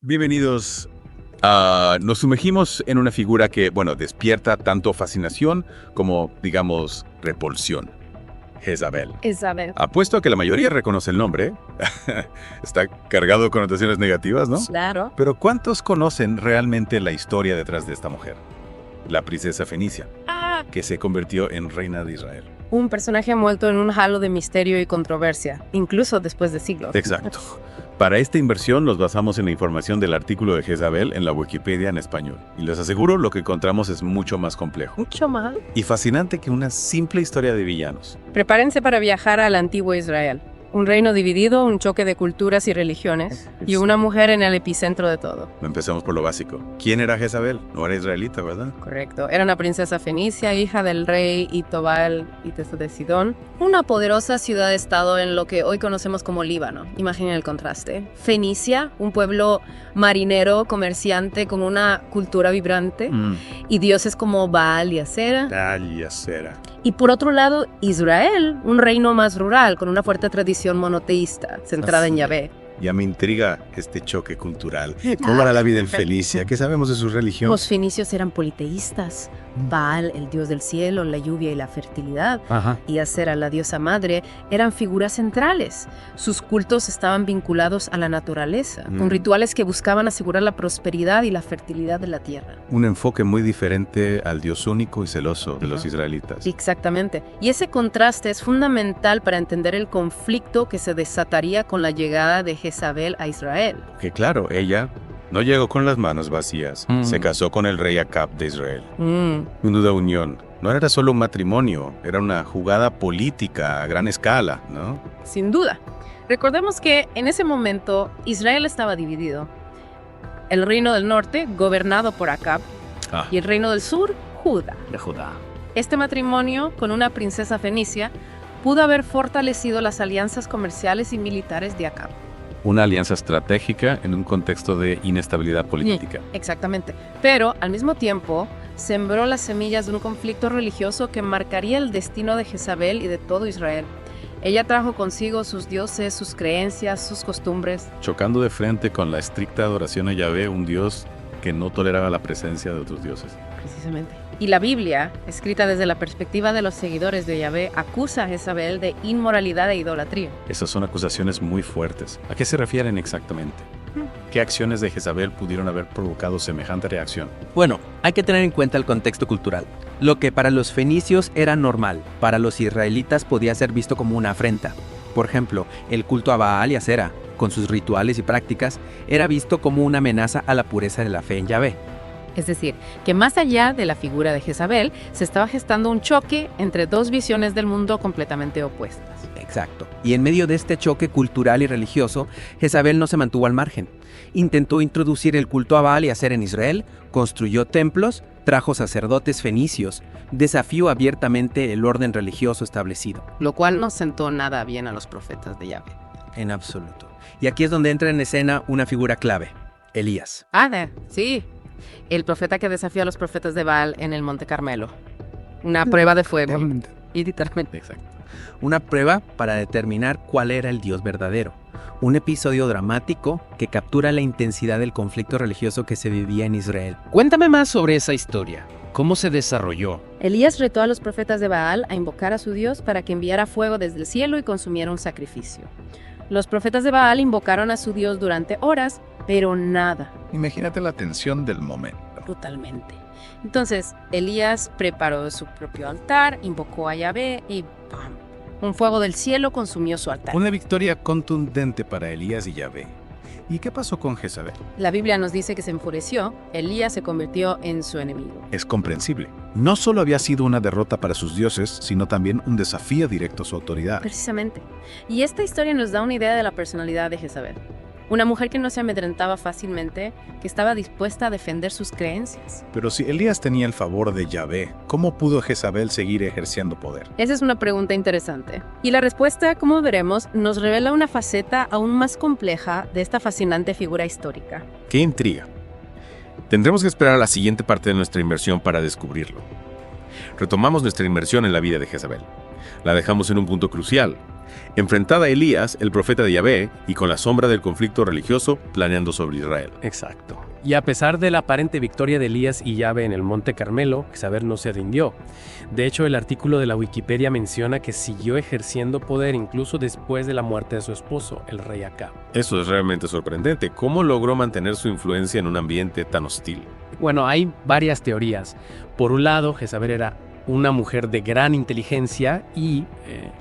Bienvenidos. Nos sumergimos en una figura que, despierta tanto fascinación como, digamos, repulsión. Jezabel. Isabel. Apuesto a que la mayoría reconoce el nombre. Está cargado de connotaciones negativas, ¿no? Claro. Pero ¿cuántos conocen realmente la historia detrás de esta mujer? La princesa Fenicia, que se convirtió en reina de Israel. Un personaje envuelto en un halo de misterio y controversia, incluso después de siglos. Exacto. Para esta inversión nos basamos en la información del artículo de Jezabel en la Wikipedia en español. Y les aseguro, lo que encontramos es mucho más complejo. Mucho más. Y fascinante que una simple historia de villanos. Prepárense para viajar al antiguo Israel. Un reino dividido, un choque de culturas y religiones, y una mujer en el epicentro de todo. Empecemos por lo básico. ¿Quién era Jezabel? No era israelita, ¿verdad? Correcto. Era una princesa fenicia, hija del rey Itobal y de Sidón. Una poderosa ciudad-estado en lo que hoy conocemos como Líbano. Imaginen el contraste. Fenicia, un pueblo marinero, comerciante, con una cultura vibrante, y dioses como Baal y Asera. Y por otro lado, Israel, un reino más rural, con una fuerte tradición monoteísta, centrada en Yahvé. Ya me intriga este choque cultural. ¿Cómo era la vida en Fenicia? ¿Qué sabemos de su religión? Los fenicios eran politeístas. Baal, el dios del cielo, la lluvia y la fertilidad, y Asera, la diosa madre, eran figuras centrales. Sus cultos estaban vinculados a la naturaleza, con rituales que buscaban asegurar la prosperidad y la fertilidad de la tierra. Un enfoque muy diferente al Dios único y celoso de los israelitas. Exactamente. Y ese contraste es fundamental para entender el conflicto que se desataría con la llegada de Jezabel a Israel. Que claro, ella no llegó con las manos vacías. Se casó con el rey Acab de Israel. Menuda unión. No era solo un matrimonio, era una jugada política a gran escala, ¿no? Sin duda. Recordemos que en ese momento Israel estaba dividido. El reino del norte, gobernado por Acab, y el reino del sur, Judá. De Judá. Este matrimonio con una princesa fenicia pudo haber fortalecido las alianzas comerciales y militares de Acab. Una alianza estratégica en un contexto de inestabilidad política. Exactamente. Pero, al mismo tiempo, sembró las semillas de un conflicto religioso que marcaría el destino de Jezabel y de todo Israel. Ella trajo consigo sus dioses, sus creencias, sus costumbres. Chocando de frente con la estricta adoración a Yahvé, un dios que no toleraba la presencia de otros dioses. Precisamente. Y la Biblia, escrita desde la perspectiva de los seguidores de Yahvé, acusa a Jezabel de inmoralidad e idolatría. Esas son acusaciones muy fuertes. ¿A qué se refieren exactamente? ¿Qué acciones de Jezabel pudieron haber provocado semejante reacción? Bueno, hay que tener en cuenta el contexto cultural. Lo que para los fenicios era normal, para los israelitas podía ser visto como una afrenta. Por ejemplo, el culto a Baal y Asera, con sus rituales y prácticas, era visto como una amenaza a la pureza de la fe en Yahvé. Es decir, que más allá de la figura de Jezabel, se estaba gestando un choque entre dos visiones del mundo completamente opuestas. Exacto. Y en medio de este choque cultural y religioso, Jezabel no se mantuvo al margen. Intentó introducir el culto a Baal y Asera en Israel, construyó templos, trajo sacerdotes fenicios, desafió abiertamente el orden religioso establecido. Lo cual no sentó nada bien a los profetas de Yahvé. En absoluto. Y aquí es donde entra en escena una figura clave, Elías. Sí. El profeta que desafió a los profetas de Baal en el Monte Carmelo. Una prueba de fuego. Y literalmente. Exacto. Una prueba para determinar cuál era el Dios verdadero. Un episodio dramático que captura la intensidad del conflicto religioso que se vivía en Israel. Cuéntame más sobre esa historia. ¿Cómo se desarrolló? Elías retó a los profetas de Baal a invocar a su Dios para que enviara fuego desde el cielo y consumiera un sacrificio. Los profetas de Baal invocaron a su Dios durante horas, pero nada. Imagínate la tensión del momento. Brutalmente. Entonces, Elías preparó su propio altar, invocó a Yahvé y ¡pam! Un fuego del cielo consumió su altar. Una victoria contundente para Elías y Yahvé. ¿Y qué pasó con Jezabel? La Biblia nos dice que se enfureció, Elías se convirtió en su enemigo. Es comprensible. No solo había sido una derrota para sus dioses, sino también un desafío directo a su autoridad. Precisamente. Y esta historia nos da una idea de la personalidad de Jezabel. Una mujer que no se amedrentaba fácilmente, que estaba dispuesta a defender sus creencias. Pero si Elías tenía el favor de Yahvé, ¿cómo pudo Jezabel seguir ejerciendo poder? Esa es una pregunta interesante. Y la respuesta, como veremos, nos revela una faceta aún más compleja de esta fascinante figura histórica. ¡Qué intriga! Tendremos que esperar a la siguiente parte de nuestra inmersión para descubrirlo. Retomamos nuestra inmersión en la vida de Jezabel. La dejamos en un punto crucial, enfrentada a Elías, el profeta de Yahvé, y con la sombra del conflicto religioso planeando sobre Israel. Exacto. Y a pesar de la aparente victoria de Elías y Yahvé en el Monte Carmelo, Jezabel no se rindió. De hecho, el artículo de la Wikipedia menciona que siguió ejerciendo poder incluso después de la muerte de su esposo, el rey Acab. Eso es realmente sorprendente. ¿Cómo logró mantener su influencia en un ambiente tan hostil? Bueno, hay varias teorías. Por un lado, Jezabel era una mujer de gran inteligencia y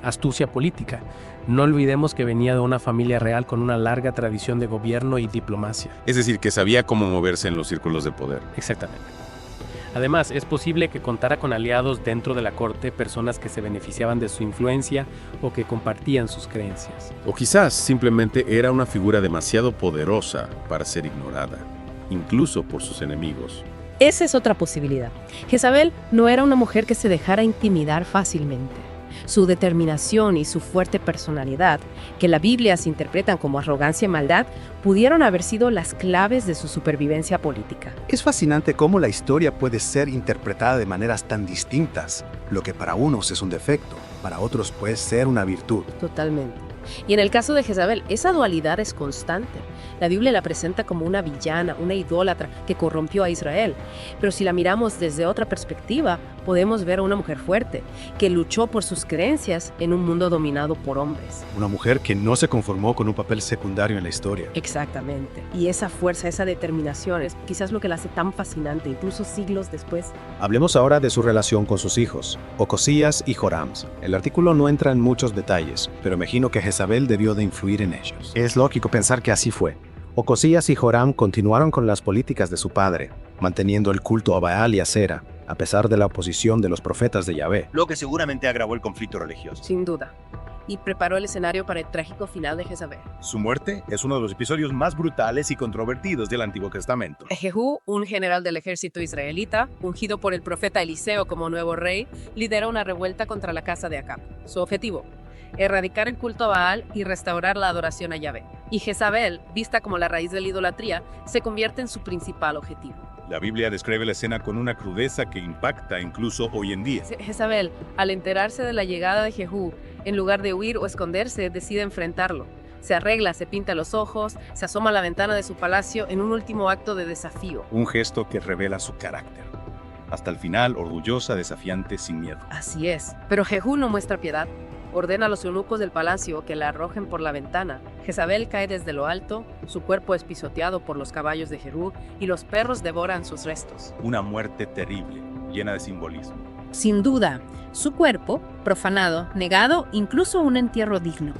astucia política. No olvidemos que venía de una familia real con una larga tradición de gobierno y diplomacia. Es decir, que sabía cómo moverse en los círculos de poder. Exactamente. Además, es posible que contara con aliados dentro de la corte, personas que se beneficiaban de su influencia o que compartían sus creencias. O quizás simplemente era una figura demasiado poderosa para ser ignorada, incluso por sus enemigos. Esa es otra posibilidad. Jezabel no era una mujer que se dejara intimidar fácilmente. Su determinación y su fuerte personalidad, que la Biblia se interpretan como arrogancia y maldad, pudieron haber sido las claves de su supervivencia política. Es fascinante cómo la historia puede ser interpretada de maneras tan distintas. Lo que para unos es un defecto, para otros puede ser una virtud. Totalmente. Y en el caso de Jezabel, esa dualidad es constante. La Biblia la presenta como una villana, una idólatra que corrompió a Israel. Pero si la miramos desde otra perspectiva, podemos ver a una mujer fuerte, que luchó por sus creencias en un mundo dominado por hombres. Una mujer que no se conformó con un papel secundario en la historia. Exactamente. Y esa fuerza, esa determinación es quizás lo que la hace tan fascinante, incluso siglos después. Hablemos ahora de su relación con sus hijos, Ocosías y Joram. El artículo no entra en muchos detalles, pero imagino que Jezabel debió de influir en ellos. Es lógico pensar que así fue. Ocosías y Joram continuaron con las políticas de su padre, manteniendo el culto a Baal y a Sera, a pesar de la oposición de los profetas de Yahvé. Lo que seguramente agravó el conflicto religioso. Sin duda. Y preparó el escenario para el trágico final de Jezabel. Su muerte es uno de los episodios más brutales y controvertidos del Antiguo Testamento. Jehú, un general del ejército israelita, ungido por el profeta Eliseo como nuevo rey, lidera una revuelta contra la casa de Acab. Su objetivo: erradicar el culto a Baal y restaurar la adoración a Yahvé. Y Jezabel, vista como la raíz de la idolatría, se convierte en su principal objetivo. La Biblia describe la escena con una crudeza que impacta incluso hoy en día. Jezabel, al enterarse de la llegada de Jehú, en lugar de huir o esconderse, decide enfrentarlo. Se arregla, se pinta los ojos, se asoma a la ventana de su palacio en un último acto de desafío. Un gesto que revela su carácter. Hasta el final, orgullosa, desafiante, sin miedo. Así es. Pero Jehú no muestra piedad. Ordena a los eunucos del palacio que la arrojen por la ventana. Jezabel cae desde lo alto, su cuerpo es pisoteado por los caballos de Jehú y los perros devoran sus restos. Una muerte terrible, llena de simbolismo. Sin duda, su cuerpo, profanado, negado, incluso un entierro digno.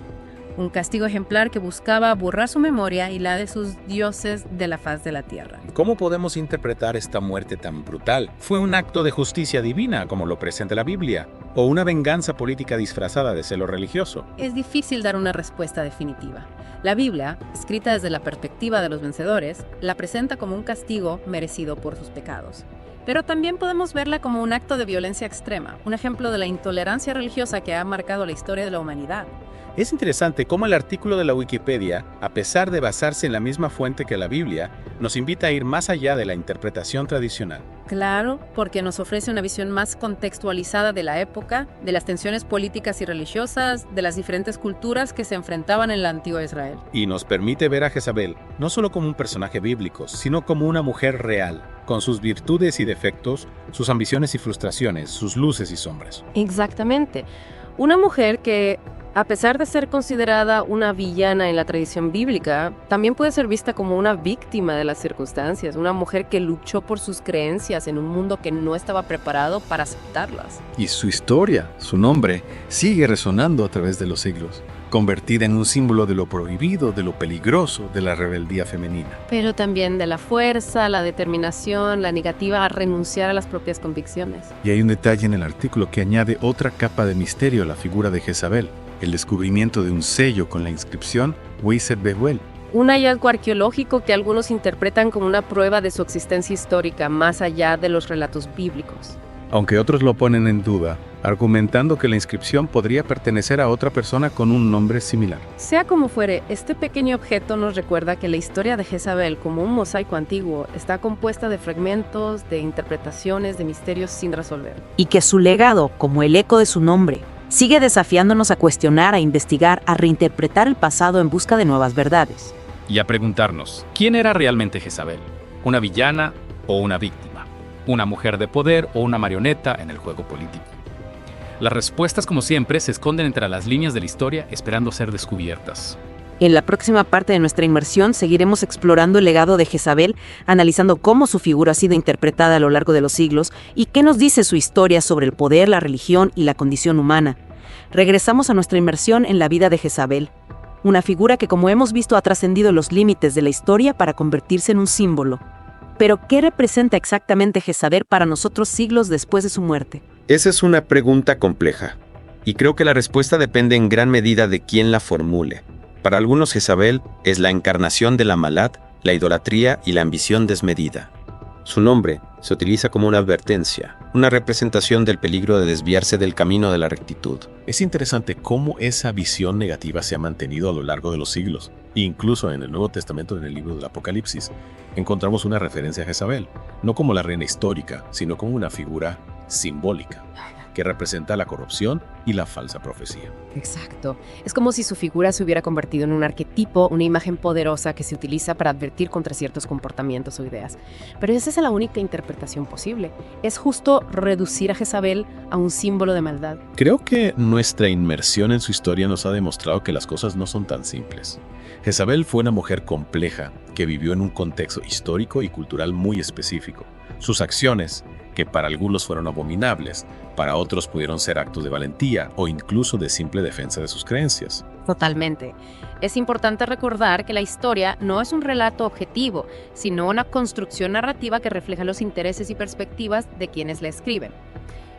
Un castigo ejemplar que buscaba borrar su memoria y la de sus dioses de la faz de la tierra. ¿Cómo podemos interpretar esta muerte tan brutal? ¿Fue un acto de justicia divina, como lo presenta la Biblia? ¿O una venganza política disfrazada de celo religioso? Es difícil dar una respuesta definitiva. La Biblia, escrita desde la perspectiva de los vencedores, la presenta como un castigo merecido por sus pecados. Pero también podemos verla como un acto de violencia extrema, un ejemplo de la intolerancia religiosa que ha marcado la historia de la humanidad. Es interesante cómo el artículo de la Wikipedia, a pesar de basarse en la misma fuente que la Biblia, nos invita a ir más allá de la interpretación tradicional. Claro, porque nos ofrece una visión más contextualizada de la época, de las tensiones políticas y religiosas, de las diferentes culturas que se enfrentaban en la antigua Israel. Y nos permite ver a Jezabel no solo como un personaje bíblico, sino como una mujer real, con sus virtudes y defectos, sus ambiciones y frustraciones, sus luces y sombras. Exactamente. Una mujer que, a pesar de ser considerada una villana en la tradición bíblica, también puede ser vista como una víctima de las circunstancias, una mujer que luchó por sus creencias en un mundo que no estaba preparado para aceptarlas. Y su historia, su nombre, sigue resonando a través de los siglos, convertida en un símbolo de lo prohibido, de lo peligroso, de la rebeldía femenina. Pero también de la fuerza, la determinación, la negativa a renunciar a las propias convicciones. Y hay un detalle en el artículo que añade otra capa de misterio a la figura de Jezabel: el descubrimiento de un sello con la inscripción Weisset Behuel. Un hallazgo arqueológico que algunos interpretan como una prueba de su existencia histórica más allá de los relatos bíblicos. Aunque otros lo ponen en duda, argumentando que la inscripción podría pertenecer a otra persona con un nombre similar. Sea como fuere, este pequeño objeto nos recuerda que la historia de Jezabel, como un mosaico antiguo, está compuesta de fragmentos, de interpretaciones, de misterios sin resolver. Y que su legado, como el eco de su nombre, Sigue desafiándonos a cuestionar, a investigar, a reinterpretar el pasado en busca de nuevas verdades. Y a preguntarnos, ¿quién era realmente Jezabel? ¿Una villana o una víctima? ¿Una mujer de poder o una marioneta en el juego político? Las respuestas, como siempre, se esconden entre las líneas de la historia, esperando ser descubiertas. En la próxima parte de nuestra inmersión seguiremos explorando el legado de Jezabel, analizando cómo su figura ha sido interpretada a lo largo de los siglos y qué nos dice su historia sobre el poder, la religión y la condición humana. Regresamos a nuestra inmersión en la vida de Jezabel, una figura que, como hemos visto, ha trascendido los límites de la historia para convertirse en un símbolo. Pero, ¿qué representa exactamente Jezabel para nosotros siglos después de su muerte? Esa es una pregunta compleja, y creo que la respuesta depende en gran medida de quién la formule. Para algunos, Jezabel es la encarnación de la maldad, la idolatría y la ambición desmedida. Su nombre se utiliza como una advertencia, una representación del peligro de desviarse del camino de la rectitud. Es interesante cómo esa visión negativa se ha mantenido a lo largo de los siglos. Incluso en el Nuevo Testamento, en el libro del Apocalipsis, encontramos una referencia a Jezabel, no como la reina histórica, sino como una figura simbólica, que representa la corrupción y la falsa profecía. Exacto. Es como si su figura se hubiera convertido en un arquetipo, una imagen poderosa que se utiliza para advertir contra ciertos comportamientos o ideas. Pero esa es la única interpretación posible. Es justo reducir a Jezabel a un símbolo de maldad. Creo que nuestra inmersión en su historia nos ha demostrado que las cosas no son tan simples. Jezabel fue una mujer compleja que vivió en un contexto histórico y cultural muy específico. Sus acciones, que para algunos fueron abominables, para otros pudieron ser actos de valentía o incluso de simple defensa de sus creencias. Totalmente. Es importante recordar que la historia no es un relato objetivo, sino una construcción narrativa que refleja los intereses y perspectivas de quienes la escriben.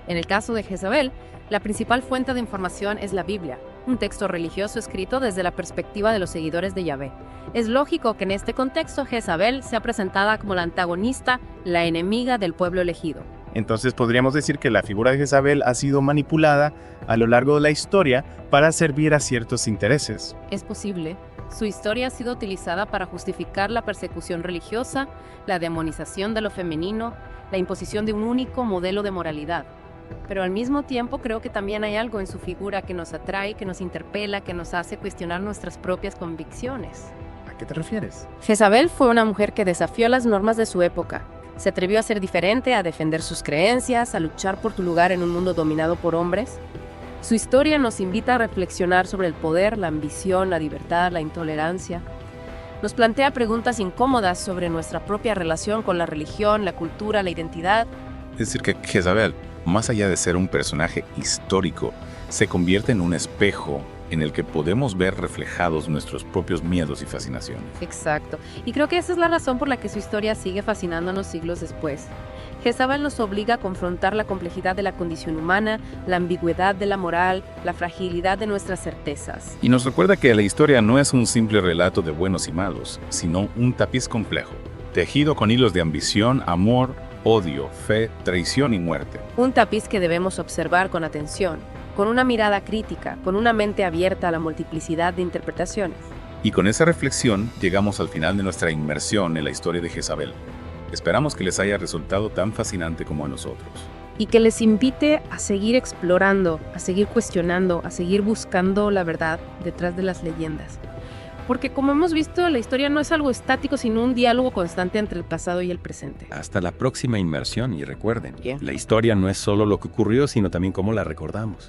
En el caso de Jezabel, la principal fuente de información es la Biblia, un texto religioso escrito desde la perspectiva de los seguidores de Yahvé. Es lógico que en este contexto Jezabel sea presentada como la antagonista, la enemiga del pueblo elegido. Entonces podríamos decir que la figura de Jezabel ha sido manipulada a lo largo de la historia para servir a ciertos intereses. Es posible. Su historia ha sido utilizada para justificar la persecución religiosa, la demonización de lo femenino, la imposición de un único modelo de moralidad. Pero al mismo tiempo creo que también hay algo en su figura que nos atrae, que nos interpela, que nos hace cuestionar nuestras propias convicciones. ¿A qué te refieres? Jezabel fue una mujer que desafió las normas de su época. Se atrevió a ser diferente, a defender sus creencias, a luchar por su lugar en un mundo dominado por hombres. Su historia nos invita a reflexionar sobre el poder, la ambición, la libertad, la intolerancia. Nos plantea preguntas incómodas sobre nuestra propia relación con la religión, la cultura, la identidad. Es decir, que Jezabel, más allá de ser un personaje histórico, se convierte en un espejo en el que podemos ver reflejados nuestros propios miedos y fascinaciones. Exacto. Y creo que esa es la razón por la que su historia sigue fascinándonos siglos después. Jezabel nos obliga a confrontar la complejidad de la condición humana, la ambigüedad de la moral, la fragilidad de nuestras certezas. Y nos recuerda que la historia no es un simple relato de buenos y malos, sino un tapiz complejo, tejido con hilos de ambición, amor, odio, fe, traición y muerte. Un tapiz que debemos observar con atención, con una mirada crítica, con una mente abierta a la multiplicidad de interpretaciones. Y con esa reflexión llegamos al final de nuestra inmersión en la historia de Jezabel. Esperamos que les haya resultado tan fascinante como a nosotros. Y que les invite a seguir explorando, a seguir cuestionando, a seguir buscando la verdad detrás de las leyendas. Porque como hemos visto, la historia no es algo estático, sino un diálogo constante entre el pasado y el presente. Hasta la próxima inmersión y recuerden, la historia no es solo lo que ocurrió, sino también cómo la recordamos.